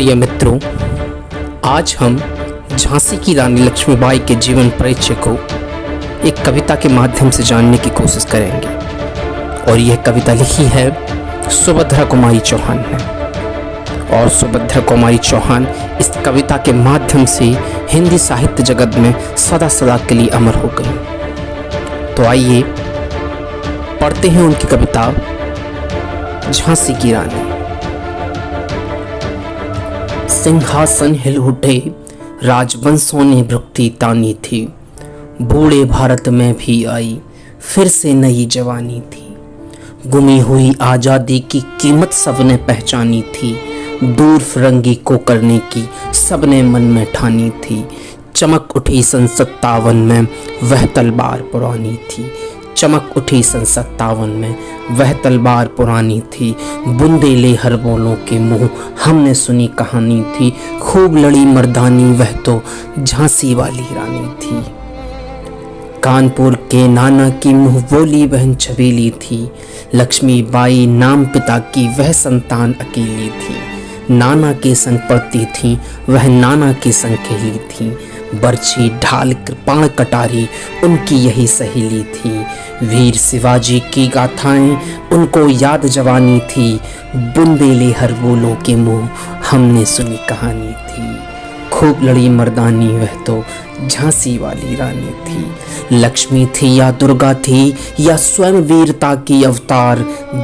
प्रिय मित्रों, आज हम झांसी की रानी लक्ष्मीबाई के जीवन परिचय को एक कविता के माध्यम से जानने की कोशिश करेंगे। और यह कविता लिखी है सुभद्रा कुमारी चौहान ने। और सुभद्रा कुमारी चौहान इस कविता के माध्यम से हिंदी साहित्य जगत में सदा सदा के लिए अमर हो गई। तो आइए पढ़ते हैं उनकी कविता झांसी की रानी। सिंहासन हिल उठे, राजवंशों ने भ्रुक्ति तानी थी। बूढ़े भारत में भी आई फिर से नई जवानी थी। गुमी हुई आज़ादी की कीमत सबने पहचानी थी। दूर फिरंगी को करने की सबने मन में ठानी थी। चमक उठी सन 57 में वह तलवार पुरानी थी। चमक उठी सन 57 में वह तलवार पुरानी थी। बुंदेले हर बोलों के मुंह हमने सुनी कहानी थी। खूब लड़ी मर्दानी वह तो झांसी वाली रानी थी। कानपुर के नाना की मुंह बोली बहन छबीली थी। लक्ष्मीबाई नाम पिता की वह संतान अकेली थी। नाना के संग पढ़ती थी वह नाना के संग खेली थी। बर्छी ढाल कृपाण कटारी उनकी यही सहेली थी। वीर शिवाजी की गाथाएं उनको याद जवानी थी। बुंदेले हर बोलों के मुंह हमने सुनी कहानी थी। खूब लड़ी मर्दानी वह तो झांसी वाली रानी थी। लक्ष्मी थी या दुर्गा थी या स्वयं वीरता की अवतार।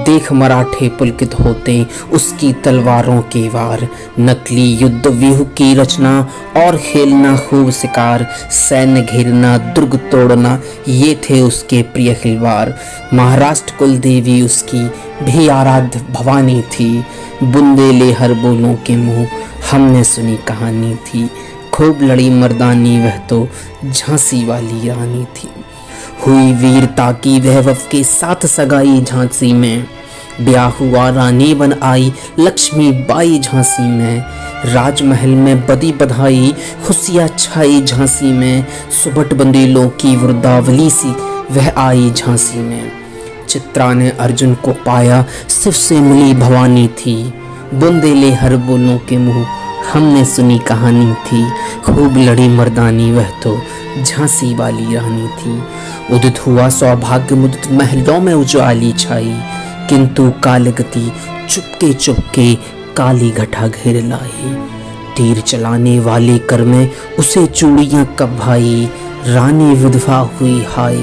देख मराठे पुलकित होते उसकी तलवारों के वार। नकली युद्ध व्यूह की रचना और खेलना खूब शिकार। सैन्य घेरना दुर्ग तोड़ना ये थे उसके प्रिय खिलवाड़। महाराष्ट्र कुल देवी उसकी भी आराध्य भवानी थी। बुंदेले हर बोलों के मुंह हमने सुनी कहानी थी। खूब लड़ी मर्दानी वह तो झांसी वाली रानी थी। हुई वीरता की वैभव के साथ सगाई झांसी में। ब्याह हुआ रानी बन आई लक्ष्मीबाई झांसी में। राजमहल में बदी बधाई खुशियाँ छाई झांसी में। सुबट बंदेलों की वृद्धावली सी वह आई झांसी में। चित्रा ने अर्जुन को पाया शिव से मिली भवानी थी। बुंदेले हर बोलों के मुंह हमने सुनी कहानी थी। खूब लड़ी मर्दानी वह तो झांसी वाली रानी थी। उदित हुआ सौभाग्य मुदित महलों में उज्ज्वली छाई। किंतु कालगति चुपके चुपके काली घटा घेर लाई। तीर चलाने वाले कर में उसे चूड़ियां कब भाई। रानी विधवा हुई हाय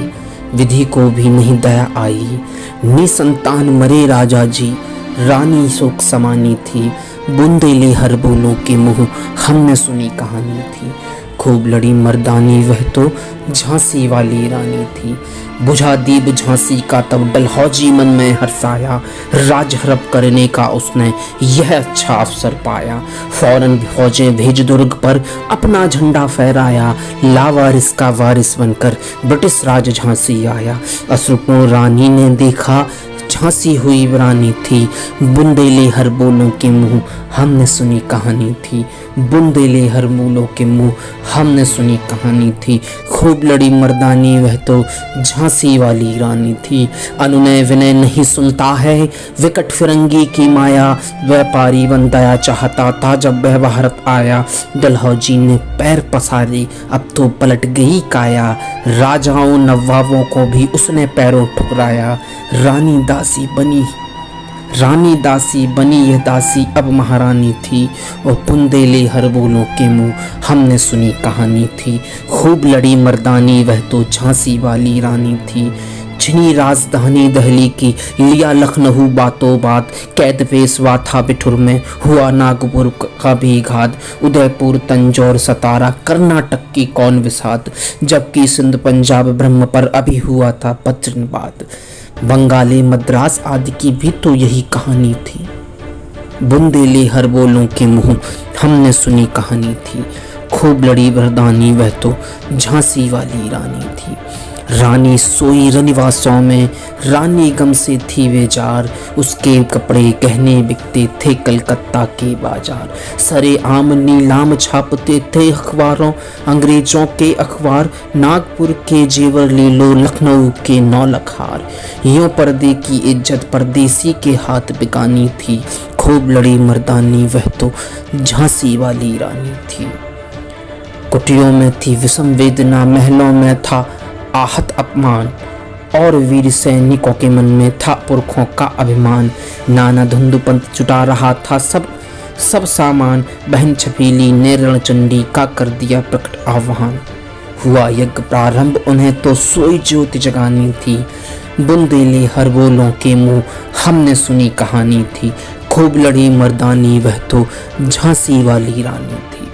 विधि को भी नहीं दया आई। निसंतान मरे राजा जी रानी शोक समानी थी। बुंदेले हर बोलों के मुंह हमने सुनी कहानी थी। खूब लड़ी मर्दानी वह तो झांसी वाली रानी थी। बुझा दीप झांसी का तब डलहौजी मन में हर्षाया। राज हड़प करने का उसने यह अच्छा अवसर पाया। फौरन फौजें भेज दुर्ग पर अपना झंडा फहराया। लावारिस का वारिस बनकर ब्रिटिश राज झांसी आया। अश्रुपूर्ण रानी ने देखा झांसी हुई रानी थी। बुंदेले हर बोलों के मुंह हमने सुनी कहानी थी। बुंदेले हर बोलों के मुंह हमने सुनी कहानी थी। खूब लड़ी मर्दानी वह तो झांसी वाली रानी थी। अनुनय विनय नहीं सुनता है विकट फिरंगी की माया। व्यापारी बन दया चाहता था जब वह भारत आया। डलहौजी ने पैर पसारे अब तो पलट गई काया। राजाओं नवाबों को भी उसने पैरों ठुकराया। रानी दासी बनी यह दासी अब महारानी थी। और बुंदेले हर बोलों के मुंह हमने सुनी कहानी थी। खूब लड़ी मर्दानी वह तो झांसी वाली रानी थी। छिनी राजधानी दहली की लिया लखनऊ बातों बात। कैद पेशवा था बिठुर में हुआ नागपुर का भी घात। उदयपुर तंजौर सतारा कर्नाटक की कौन विसात। जबकि सिंध पंजाब ब्रह्म पर अभी हुआ था वज्रपात। बंगाली मद्रास आदि की भी तो यही कहानी थी। बुंदेले हर बोलों के मुंह हमने सुनी कहानी थी। खूब लड़ी मर्दानी वह तो झांसी वाली रानी थी। रानी सोई रनिवासों में रानी गम से थी बेजार। उसके कपड़े गहने बिकते थे कलकत्ता के बाजार। सरे आम नीलाम छापते थे अखबारों अंग्रेजों के अखबार। नागपुर के जेवर ले लो लखनऊ के नौलखार। यूं पर्दे की इज्जत परदेसी के हाथ बिकानी थी। खूब लड़ी मर्दानी वह तो झांसी वाली रानी थी। कुटियों में थी विषम वेदना, महलों में था आहत अपमान, और वीर सैनिकों के मन में था पुरखों का अभिमान। नाना धुंधुपंत जुटा रहा था सब सामान, बहन छपीली ने रणचंडी का कर दिया प्रकट आह्वान। हुआ यज्ञ प्रारंभ, उन्हें तो सोई ज्योति जगानी थी। बुंदेले हर बोलों के मुंह हमने सुनी कहानी थी। खूब लड़ी मर्दानी वह तो झांसी वाली रानी थी।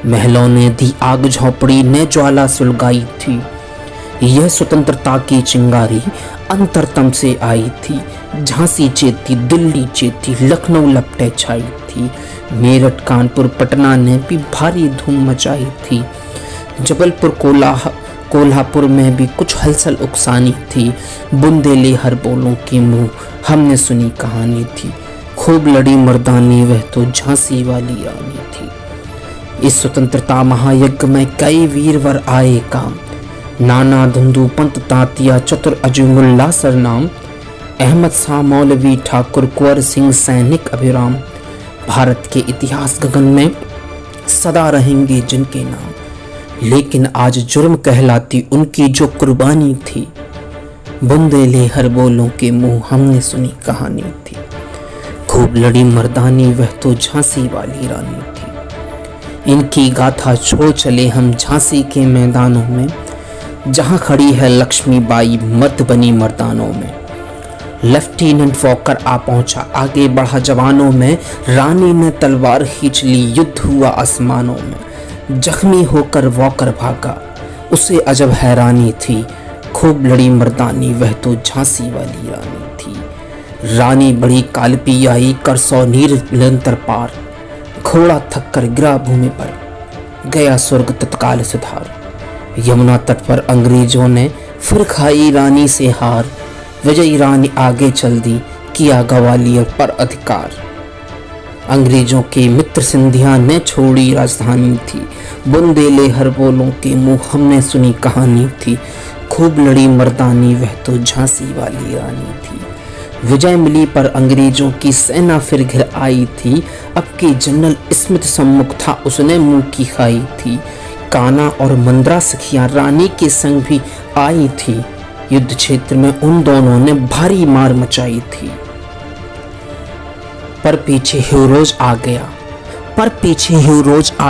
महलों ने दी आग, झोपड़ी ने ज्वाला सुलगाई थी। यह स्वतंत्रता की चिंगारी अंतरतम से आई थी। झांसी चेती, दिल्ली चेती, लखनऊ लपटे छाई थी। मेरठ, कानपुर, पटना ने भी भारी धूम मचाई थी। जबलपुर, कोल्हापुर में भी कुछ हलचल उकसानी थी। बुंदेले हर बोलों के मुंह हमने सुनी कहानी थी। खूब लड़ी मर्दानी वह तो झांसी वाली रानी थी। इस स्वतंत्रता महायज्ञ में कई वीरवर आए काम। नाना धुंधुपंत, तांतिया, चतुर, अजमुल्ला सरनाम, अहमद शाह मौलवी, ठाकुर, कुंवर सिंह, सैनिक अभिराम। भारत के इतिहास गगन में सदा रहेंगे जिनके नाम, लेकिन आज जुर्म कहलाती उनकी जो कुर्बानी थी। बुंदेले हर बोलों के मुंह हमने सुनी कहानी थी। खूब लड़ी मर्दानी वह तो झांसी वाली रानी थी। इनकी गाथा छोड़ चले हम झांसी के मैदानों में, जहां खड़ी है लक्ष्मीबाई मर्द बनी मर्दानों में। लेफ्टिनेंट वॉकर आ पहुंचा, आगे बढ़ा जवानों में। रानी ने तलवार खींच ली, युद्ध हुआ आसमानों में। जख्मी होकर वॉकर भागा, उसे अजब हैरानी थी। खूब लड़ी मर्दानी वह तो झांसी वाली रानी थी। रानी बड़ी कालपी आई, कर 100 नीर निरंतर पार। घोड़ा थक कर गिरा भूमि पर, गया स्वर्ग तत्काल सुधार। यमुना तट पर अंग्रेजों ने फिर खाई रानी से हार। विजयी रानी आगे चल दी, किया ग्वालियर पर अधिकार। अंग्रेजों के मित्र सिंधिया ने छोड़ी राजधानी थी। बुंदेले हर बोलों के मुंह हमने सुनी कहानी थी। खूब लड़ी मर्दानी वह तो झांसी वाली रानी थी। विजय मिली पर अंग्रेजों की सेना फिर घिर आई थी। अब के जनरल स्मिथ सम्मुख था, उसने मुंह की खाई थी। काना और मंद्रा सखियां रानी के संग भी आई थी। युद्ध क्षेत्र में उन दोनों ने भारी मार मचाई थी। पर पीछे हीरोज आ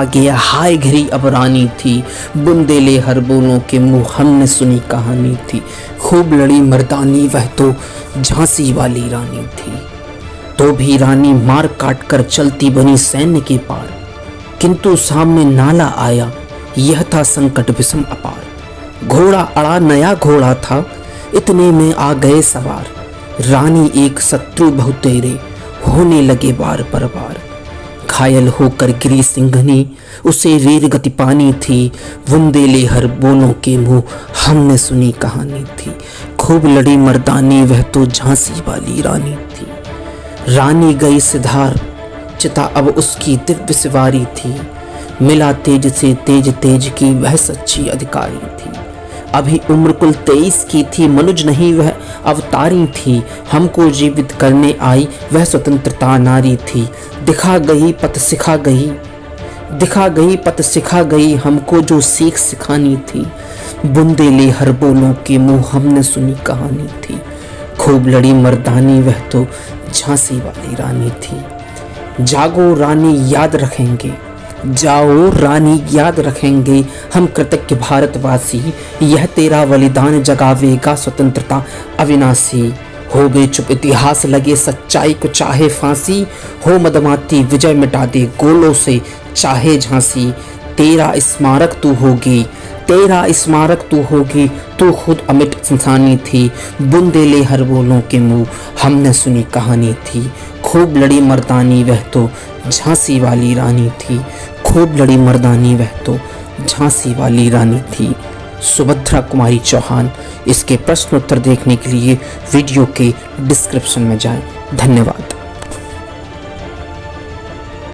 गया, हाय घिरी अब रानी थी। बुंदेले हर बोलों के मुंह हमने सुनी कहानी थी। खूब लड़ी मर्दानी वह तो झांसी वाली रानी थी। तो भी रानी मार काट कर चलती बनी सैन्य के पार, किंतु सामने नाला आया, यह था संकट विषम अपार। घोड़ा अड़ा, नया घोड़ा था, इतने में आ गए सवार। रानी एक शत्रु बहुतेरे, होने लगे बार पर बार। घायल होकर गिरी सिंघनी, उसे वीर गति पानी थी। बुंदेले हर बोलों के मुंह हमने सुनी कहानी थी। खूब लड़ी मर्दानी वह तो झांसी वाली रानी थी। रानी गई सिधार, चिता अब उसकी दिव्य सवारी थी। मिला तेज से तेज की वह सच्ची अधिकारी थी। अभी उम्र कुल 23 की थी, मनुज नहीं वह अवतारी थी। हमको जीवित करने आई वह स्वतंत्रता नारी थी। दिखा गई पथ सिखा गई हमको जो सीख सिखानी थी। बुंदेले हर बोलों के मुंह हमने सुनी कहानी थी। खूब लड़ी मर्दानी वह तो झांसी वाली रानी थी। जागो रानी याद रखेंगे, जाओ रानी याद रखेंगे हम कृतज्ञ भारतवासी। यह तेरा बलिदान जगावेगा स्वतंत्रता अविनाशी। हो गए चुप इतिहास लगे होगी को चाहे फांसी। हो मदमाती विजय मिटा दे गोलों से चाहे झांसी। तेरा स्मारक तू होगी तू खुद अमिट इंसानी थी। बुंदेले हर बोलों के मुंह हमने सुनी कहानी थी। खूब लड़ी मर्दानी वह तो झांसी वाली रानी थी। खूब लड़ी मर्दानी वह तो झांसी वाली रानी थी। सुभद्रा कुमारी चौहान। इसके प्रश्नोत्तर देखने के लिए वीडियो के डिस्क्रिप्शन में जाएं। धन्यवाद।